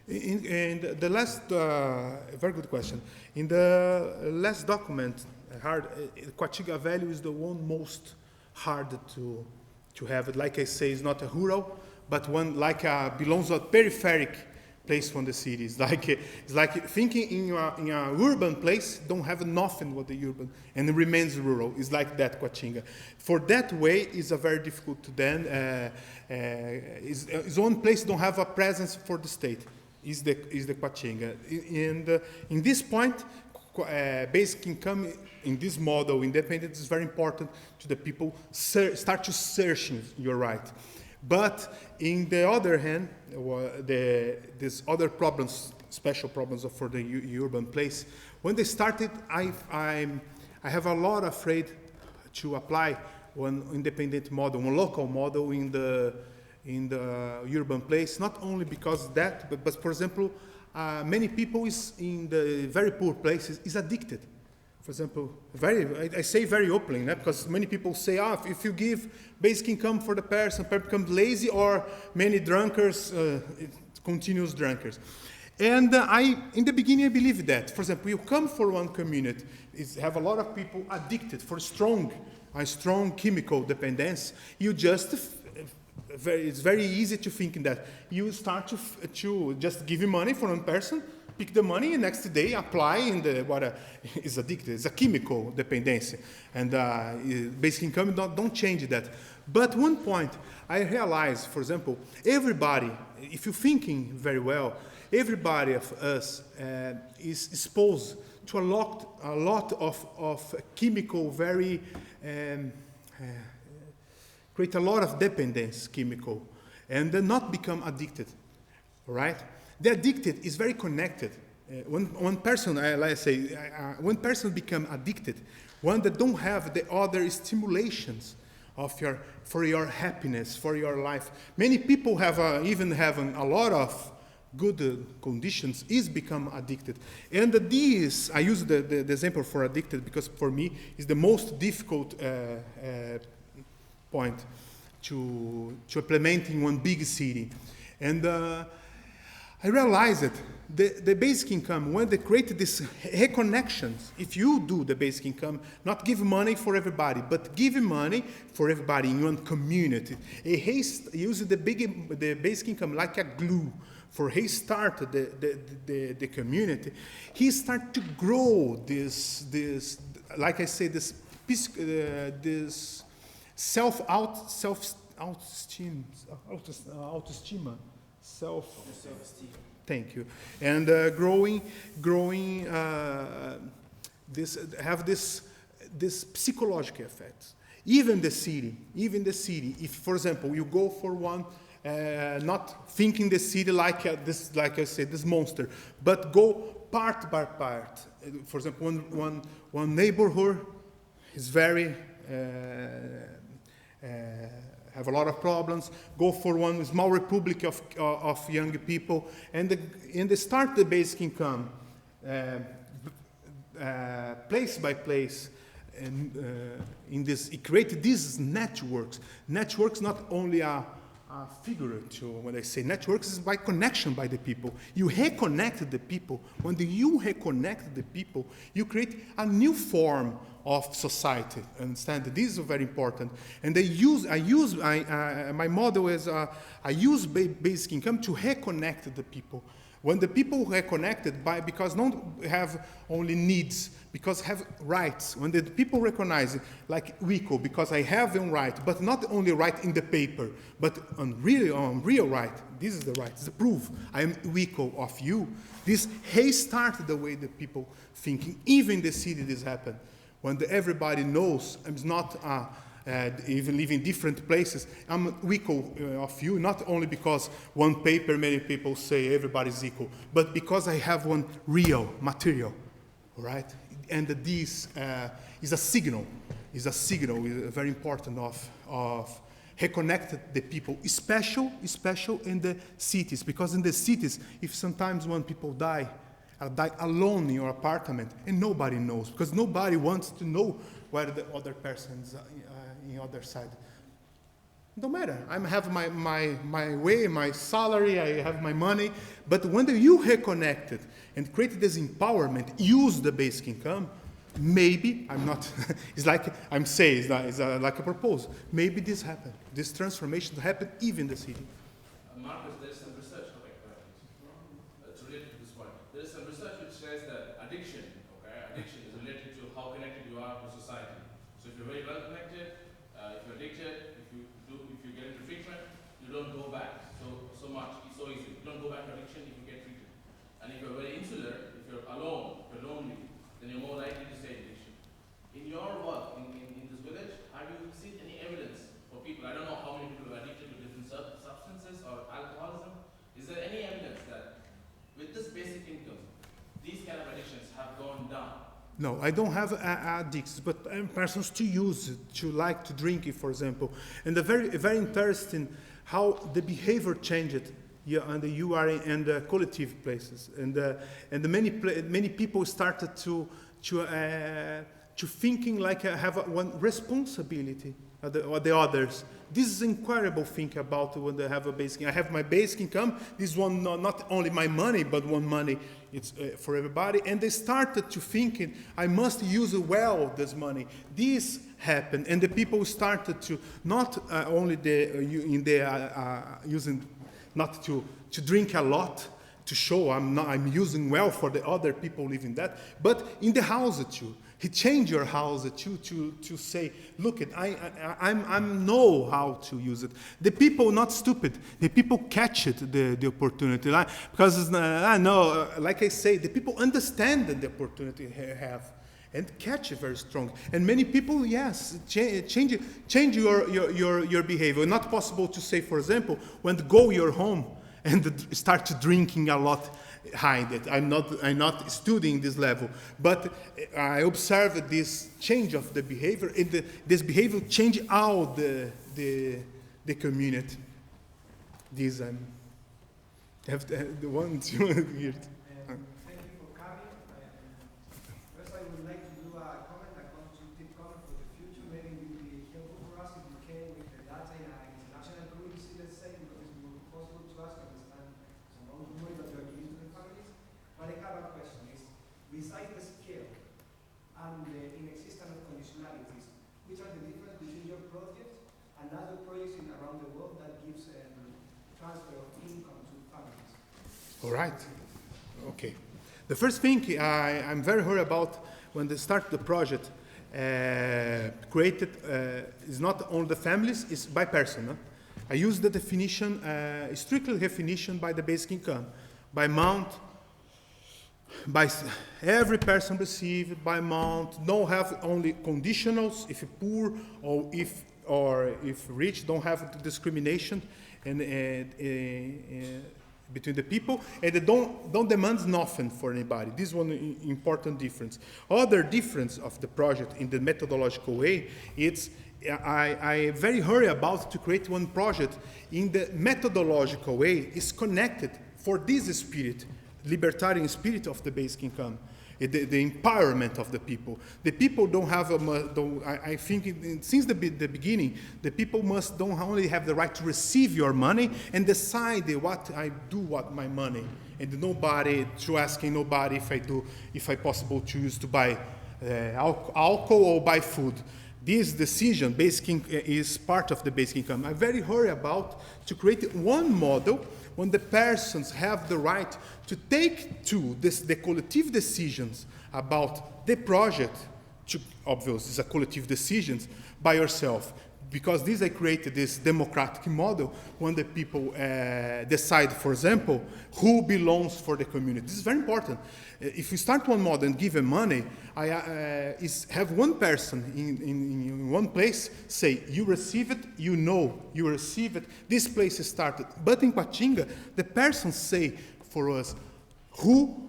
In the last, very good question. In the last document, Quatinga value is the one most hard to have it. Like I say, it's not a rural, but one like belongs to a peripheric place from the city. It's like thinking in a urban place, don't have nothing with the urban, and it remains rural. It's like that, Quatinga. For that way, it's a very difficult to then. It's one place don't have a presence for the state. Is the Quatinga. And in this point, basic income in this model, independence, is very important to the people. Start to searching. You're right. But in the other hand, these other problems, special problems for the urban place, when they started, I have a lot afraid to apply one independent model, one local model in the urban place, not only because of that, but for example, many people in the very poor places is addicted. For example, I say very openly, because many people say, if you give basic income for the person becomes lazy, or many drunkards, continuous drunkards. And in the beginning, I believe that. For example, you come for one community, have a lot of people addicted for a strong chemical dependence. You just, it's very easy to think that you start to just give money for one person, pick the money, and next day apply in what is addicted. It's a chemical dependency. And basic income don't change that. But one point, I realized, for example, everybody, if you're thinking very well, everybody of us is exposed to a lot of chemical, very, create a lot of dependence, chemical, and then not become addicted, right? The addicted is very connected. One person, like I say, one person become addicted, one that don't have the other stimulations for your happiness, for your life. Many people have even having a lot of good conditions is become addicted. And this, I use the example for addicted because for me is the most difficult point to implement in one big city. And I realized that the basic income, when they create these reconnections, if you do the basic income, not give money for everybody, but give money for everybody in one community. Use the basic income like a glue for he started the community. He started to grow this like I say, this self-esteem. Thank you. And growing. This psychological effects. Even the city. If, for example, you go for one, not thinking the city like this, like I said, this monster, but go part by part. For example, one neighborhood is very have a lot of problems, go for one small republic of young people, and they start the basic income place by place. And it created these networks. Networks not only are figurative. When I say networks, is by connection by the people. You reconnect the people. When you reconnect the people, you create a new form of society. Understand? This is very important. And my model is I use basic income to reconnect the people. When the people reconnected because don't have only needs, because have rights. When the people recognize it, like WICO, because I have a right, but not only right in the paper, but on real right. This is the right. It's the proof. I am WICO of you. This restarted the way the people thinking. Even in the city, this happened. When everybody knows, I'm not. Even live in different places, I'm equal of you, not only because one paper, many people say everybody's equal, but because I have one real material, all right? And this is a signal, is very important of reconnect the people, especially in the cities, because in the cities, if sometimes when people die alone in your apartment, and nobody knows, because nobody wants to know where the other person's in the other side. Don't matter. I have my way, my salary, I have my money. But when you reconnected and created this empowerment, use the basic income, maybe, I'm not, it's like I'm saying, it's like a proposal. Maybe this happened. This transformation happened even in the city. Marcus, there's some research, it's related to this point. There's some research which says that addiction is related to how connected you are to society. So if you're very well connected, if you're addicted, if you get into treatment, you don't go back so much, it's so easy. You don't go back to addiction if you get treated. And if you're very insular, if you're alone, if you're lonely, then you're more likely to stay in addiction. In your work, in this village, have you seen any evidence for people? I don't know how many people are addicted to different substances or alcoholism. Is there any evidence that with this basic income, these kind of addictions have gone down? No, I don't have addicts, but persons to use it, to like to drink it, for example. And the very interesting how the behavior changed and you are in the collective places, and many people started to thinking like I have one responsibility or the others. This is incredible thing about when they have a basic. I have my basic income. This one not only my money, but one money. It's for everybody. And they started to thinking I must use well this money. This happened, and the people started to not only using not to drink a lot to show I'm using well for the other people living that, but in the house too. He changed your house to say, look, I know how to use it. The people not stupid. The people catch it, the opportunity. Because I know, like I say, the people understand the opportunity they have and catch it very strong. And many people, yes, change your behavior. Not possible to say, for example, when to go your home and start drinking a lot. Hide it. I'm not studying this level, but I observed this change of the behavior, and this behavior change out the community. This have the one here. Thank you for coming. First, I would like to do a comment, a constructive comment for the future. Maybe it would be helpful for us if we came with the data in an international currency, let's say, because it's more possible to us to understand some amount of money that we are giving to the families. But I have a question: besides the scale and the inexistence of conditionalities, which are the difference between your project and other projects around the world that gives transfer of income to families? All right. Okay. The first thing I'm very worried about when they start the project created is not only the families, it's by person. Huh? I use the definition, strictly definition by the basic income, by amount, by every person received, by amount, don't have only conditionals, if poor or if rich, don't have discrimination and between the people, and they don't demand nothing for anybody. This is one important difference. Other difference of the project in the methodological way, it's I very hurry about to create one project in the methodological way is connected for this spirit, libertarian spirit of the basic income, the empowerment of the people. The people don't have I think since the beginning, the people don't only have the right to receive your money and decide what I do with my money, and asking nobody if I possible choose to buy alcohol or buy food. This decision is part of the basic income. I'm very hurry about to create one model when the persons have the right to take the collective decisions about the project. Obviously, it's a collective decisions by yourself. Because I created this democratic model when the people decide, for example, who belongs for the community. This is very important. If you start one model and give them money, have one person in one place say, you receive it, you receive it, this place is started. But in Patinga, the person say for us, who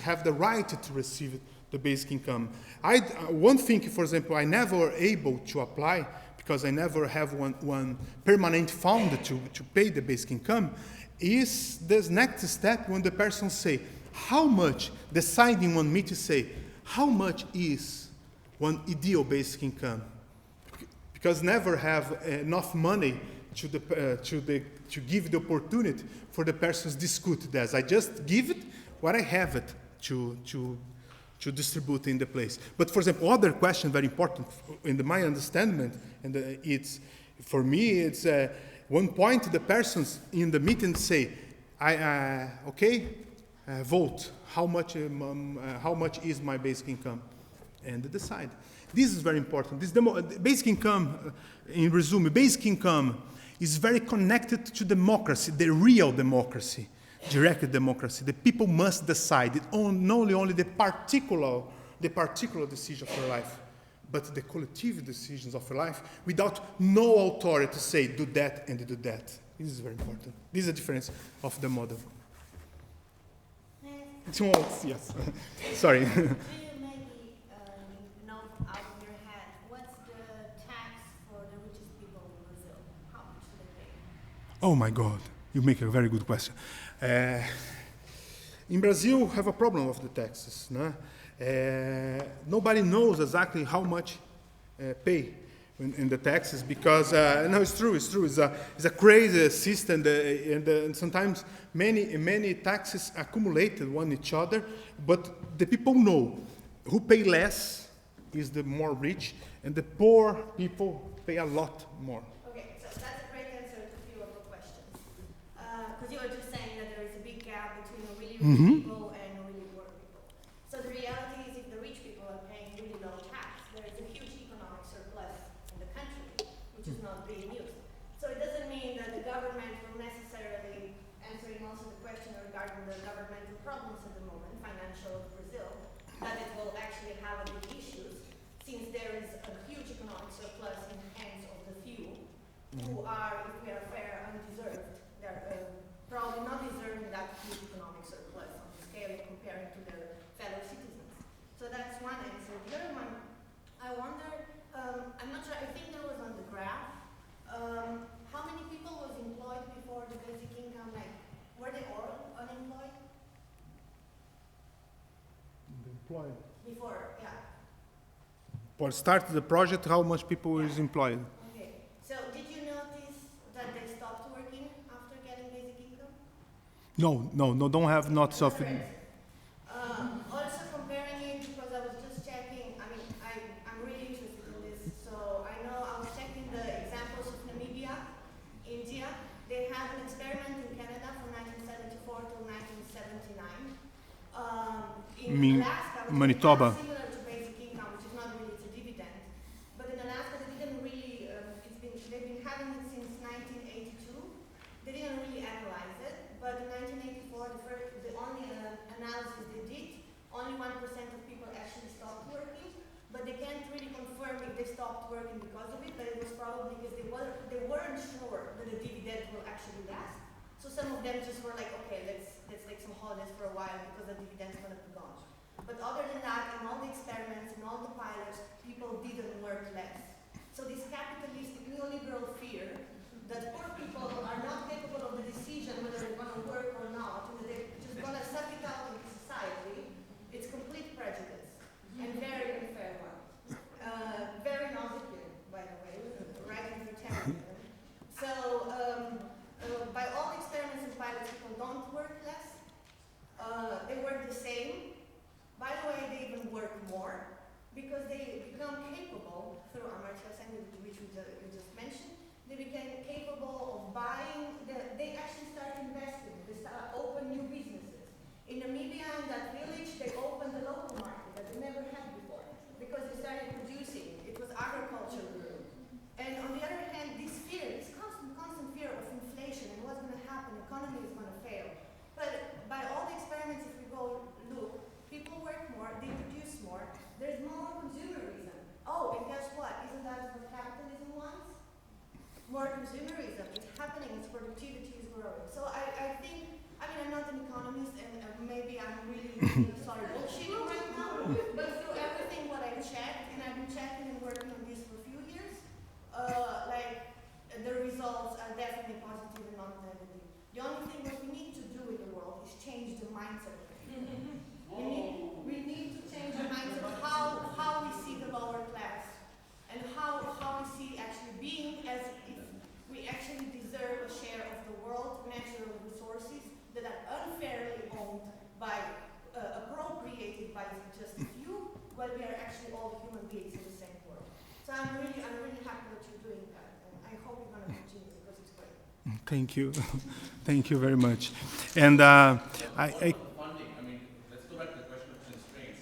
have the right to receive the basic income. One thing, for example, I never able to apply because I never have one permanent fund to pay the basic income, is this next step when the person say, how much, deciding on me to say, how much is one ideal basic income? Because never have enough money to give the opportunity for the persons discuss this. I just give it what I have it to distribute in the place. But for example, other question very important in my understanding, and it's for me, it's one point the persons in the meeting say, vote. How much is my basic income, and decide. This is very important. This basic income, in resume, basic income is very connected to democracy, the real democracy. Direct democracy. The people must decide not only the particular decision of their life, but the collective decisions of their life without no authority to say do that and do that. This is very important. This is the difference of the model. Yes. Sorry. Do you maybe know out of your head what's the tax for the richest people in Brazil? How much do they pay? Oh my God, you make a very good question. In Brazil, have a problem of the taxes. No? Nobody knows exactly how much pay in the taxes because no, it's true. It's a crazy system, and sometimes many taxes accumulated one each other. But the people know who pay less is the more rich, and the poor people pay a lot more. Okay, so that's a great answer to a few of the questions. Because you were just saying that there is a big gap between the really rich people and really poor people. So the reality is if the rich people are paying really low tax, there is a huge economic surplus in the country, which is not being used. So it doesn't mean that the government will necessarily, answering also the question regarding the governmental problems at the moment, financial of Brazil, that it will actually have a big issues, since there is a huge economic surplus in the hands of the few, who are, if we are fair, undeserved. They're probably not deserving that huge economic surplus on the scale comparing to their fellow citizens. So that's one answer. The other one, I wonder, I'm not sure, I think there was on the graph, how many people was employed before the basic income? Like, were they all unemployed? Employed. Before, yeah. For start the project, how much people is employed? Okay. So did you notice that they stopped working after getting basic income? No, don't have not suffered. Also comparing it, because I was just checking, I mean, I'm really interested in this. So I know I was checking the examples of Namibia, India. They had an experiment in Canada from 1974 to 1979. In Alaska, which Manitoba. is similar to basic income, which is not really it's a dividend. But in Alaska, they didn't really, they've been having it since 1982. They didn't really analyze it, but in 1984, the only analysis they did, only 1% of people actually stopped working, but they can't really confirm if they stopped working because of it, but it was probably because they weren't sure that the dividend will actually last. So some of them just were like, okay, let's take some holidays for a while because the dividend's going to be gone. But other than that, in all the experiments, in all the pilots, people didn't work less. So this you just mentioned, they became capable of buying, they actually started investing, they started open new businesses. In Namibia, in that village, they opened a local market that they never had before because they started producing. It was agriculture grew. And on the other hand, this fear, this constant fear of inflation and what's going to happen, economy is going to fail. But by all the experiments, if we go look, people work more, they produce more, there's more consumerism. Oh, and guess what? Isn't that what capitalism wants? More consumerism. It's happening, its productivity is growing. So I think, I mean, I'm not an economist, and maybe I'm really sorry bullshitting right now, but through everything what I've checked, and I've been checking and working on this for a few years, like the results are definitely positive and not negative. The only thing that we need to do in the world is change the mindset of people. We need to change the mindset of how we see the lower class and how we see actually being as if we actually deserve a share of the world's natural resources that are unfairly owned by, appropriated by just a few, but we are actually all human beings in the same world. So I'm really happy that you're doing that, and I hope you're going to continue because it's great. Thank you. Thank you very much. And funding, I mean, let's go back to the question of constraints.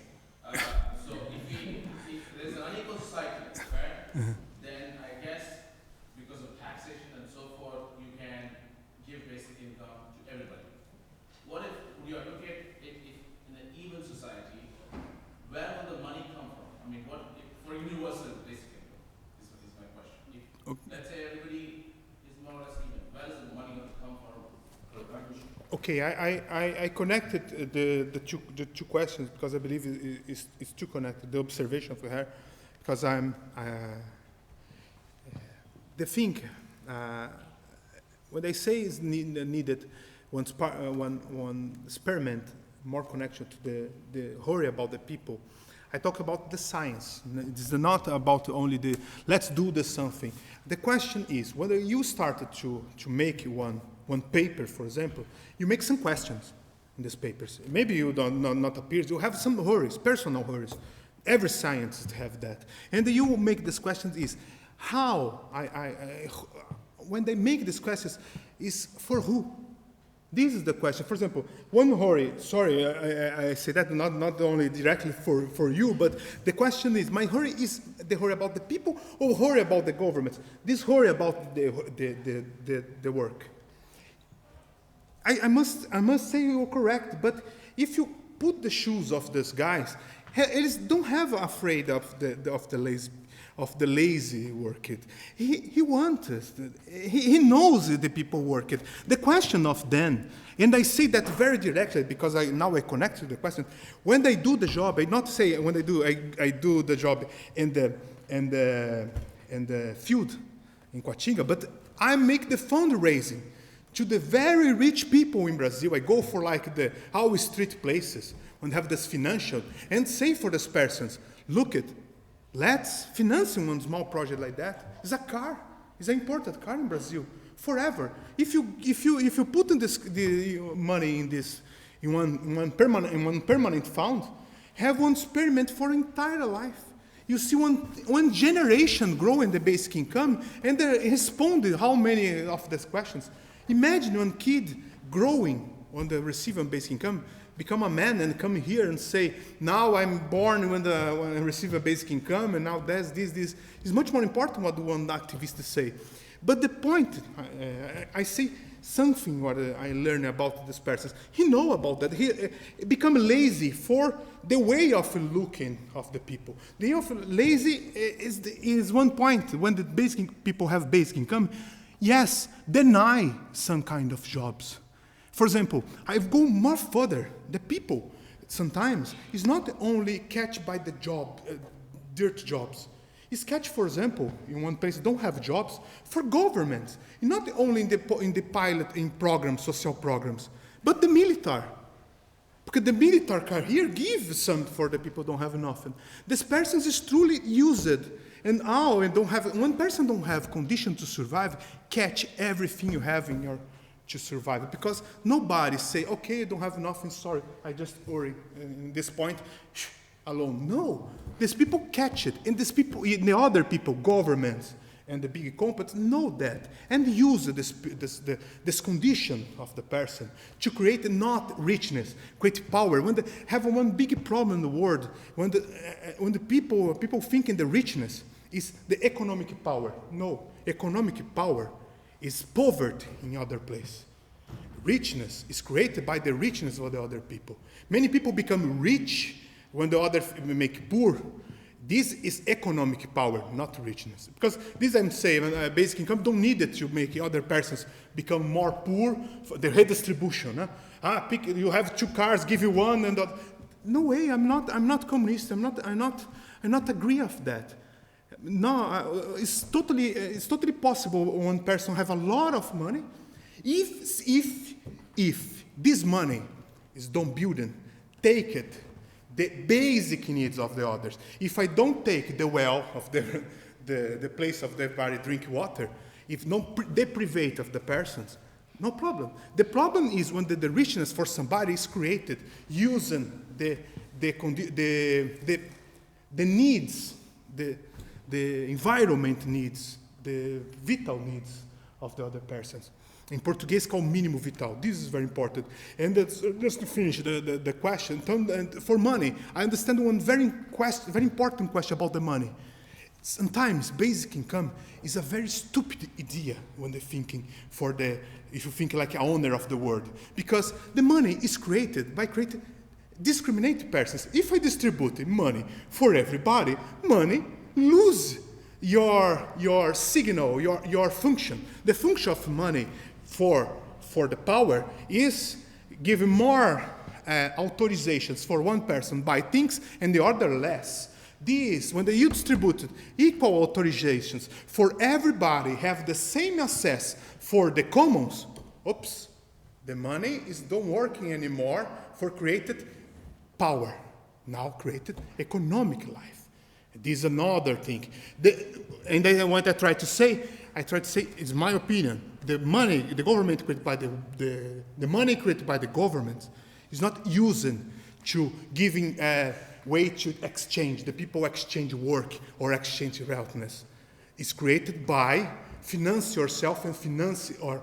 So if there's an unequal society, right, then I guess because of taxation and so forth, you can give basic income to everybody. What if, would you advocate if in an even society, where will the money come from? I mean, what if, for universal basic income is my question. If, let's say everybody is more or less even, where is the money going to come from? okay, I connected the two questions because I believe it's too connected. The observation for her, because the thing what I say is needed one experiment, more connection to the worry about the people. I talk about the science. It's not about only the let's do the something. The question is whether you started to make one paper, for example, you make some questions in these papers. Maybe you not appear, you have some worries, personal worries. Every scientist have that. And you make these questions is how when they make these questions is for who? This is the question. For example, one worry, sorry, I say that not only directly for you, but the question is, my worry is the worry about the people or worry about the government? This worry about the work. I must say you're correct, but if you put the shoes of these guys, don't have afraid of the lazy work it. He wants it. He knows the people work it. The question of them, and I say that very directly because now I connect to the question. When they do the job, I not say when they do I do the job in the field in Coatinga, but I make the fundraising to the very rich people in Brazil. I go for like our street places and have this financial and say for these persons, look it. Let's finance one small project like that. It's a car. It's an imported car in Brazil forever. If you put in the money in one permanent fund, have one experiment for entire life. You see one generation grow in the basic income, and they respond to how many of these questions. Imagine one kid growing on the receiving basic income, become a man and come here and say, now I'm born when I receive a basic income, and now there's this. It's much more important what one activist say. But the point, I see something what I learn about this person. He know about that. He become lazy for the way of looking of the people. The way of lazy is one point. When the basic people have basic income, yes, deny some kind of jobs. For example, I go more further. The people sometimes is not only catch by the job, dirt jobs. It's catch, for example, in one place don't have jobs for governments. Not only in the pilot in programs, social programs, but the military. Because the military career gives some for the people don't have enough. And this person is truly used. And one person don't have condition to survive, catch everything you have in your to survive, because nobody say, okay, I don't have nothing, sorry, I just worry in this point, alone. No, these people catch it, and these people, the other people, governments and the big companies know that and use this condition of the person to create not richness, create power. When they have one big problem in the world, when the people think in the richness is the economic power. No, economic power is poverty in other place. Richness is created by the richness of the other people. Many people become rich when the others make poor. This is economic power, not richness. Because this I'm saying, basic income don't need it to make other persons become more poor. For the redistribution. You have 2 cars, give you one, and that. No way. I'm not communist. I'm not agree of that. No, it's totally possible one person have a lot of money, if this money is done building, take it. The basic needs of the others. If I don't take the well of the place of everybody drink water, if not deprivate of the persons, no problem. The problem is when the richness for somebody is created using the needs, the environment needs, the vital needs of the other persons. In Portuguese, called mínimo vital. This is very important. And that's, just to finish the question, for money, I understand one very important question about the money. Sometimes basic income is a very stupid idea when they're thinking if you think like an owner of the world. Because the money is created by creating discriminated persons. If I distribute money for everybody, money lose your signal, your function. The function of money for the power is giving more authorizations for one person buy things and the other less. This, when you distribute equal authorizations for everybody have the same access for the commons, oops, the money is not working anymore for created power, now created economic life. This is another thing. And then what I try to say, it's my opinion, the government created by the money created by the government is not using to giving a way to exchange, the people exchange work or exchange wealthness. It's created by finance yourself and finance or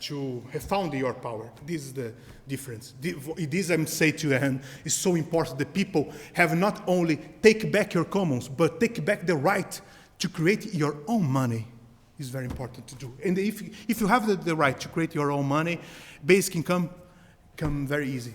to found your power. This is the difference. This I'm saying to you, and it's so important that people have not only take back your commons, but take back the right to create your own money. Is very important to do. And if you have the right to create your own money, basic income come very easy.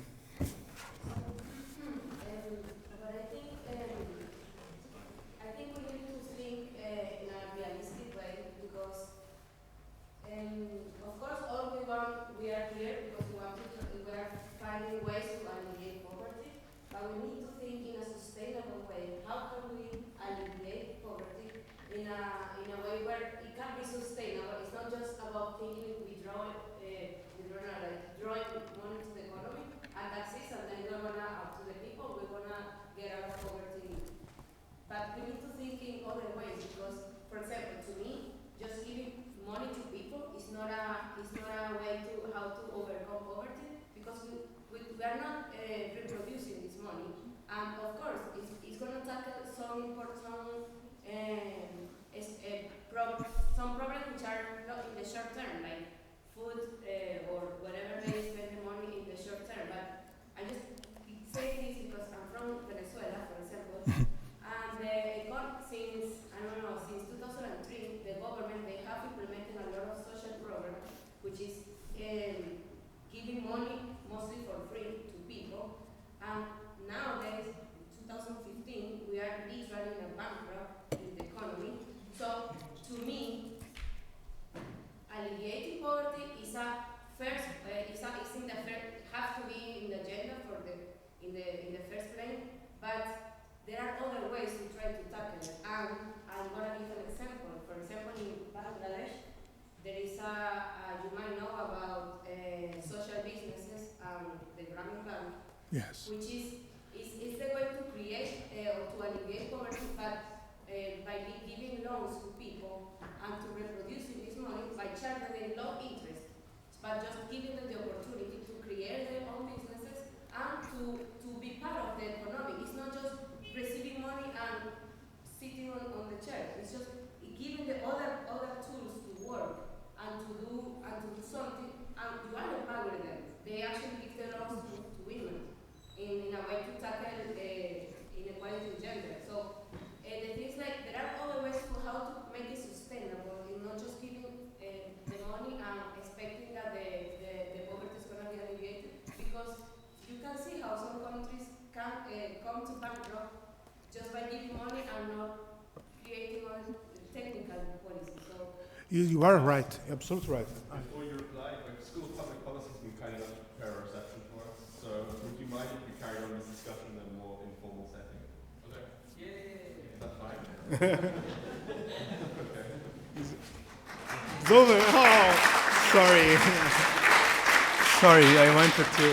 Some problems which are not in the short term, like food or whatever they spend the money in the short term. But I just say this because I'm from Venezuela, for example, and since 2003, the government they have implemented a lot of social programs, which is giving money mostly for free to people. And nowadays, 2015, we are literally in a bankrupt in the economy. So to me, alleviating poverty is a first. Have to be in the agenda in the first place. But there are other ways to try to tackle it. And I'm gonna give an example. For example, in Bangladesh, there is you might know about social businesses and the Grameen Bank, yes, which is the way to create or to alleviate poverty, but by giving loans to people and to reproducing this money by charging low interest, but just giving them the opportunity to create their own businesses and to be part of the economy. It's not just receiving money and sitting on the chair. It's just giving the other something, and you are empowering them. They actually pick the laws to women in a way to tackle inequality in gender. So the things like there are other ways for how to make it sustainable, and not just giving the money and expecting that the poverty is going to be alleviated. Because you can see how some countries can come to bankrupt just by giving money and not creating all technical policies. So You are right, absolutely right. Before you reply, like School of Public Policy has been kind enough to prepare a reception for us. So would you mind if we carried on this discussion in a more informal setting? Okay. Is that fine? Okay. It's over. Oh, sorry. Sorry, I wanted to.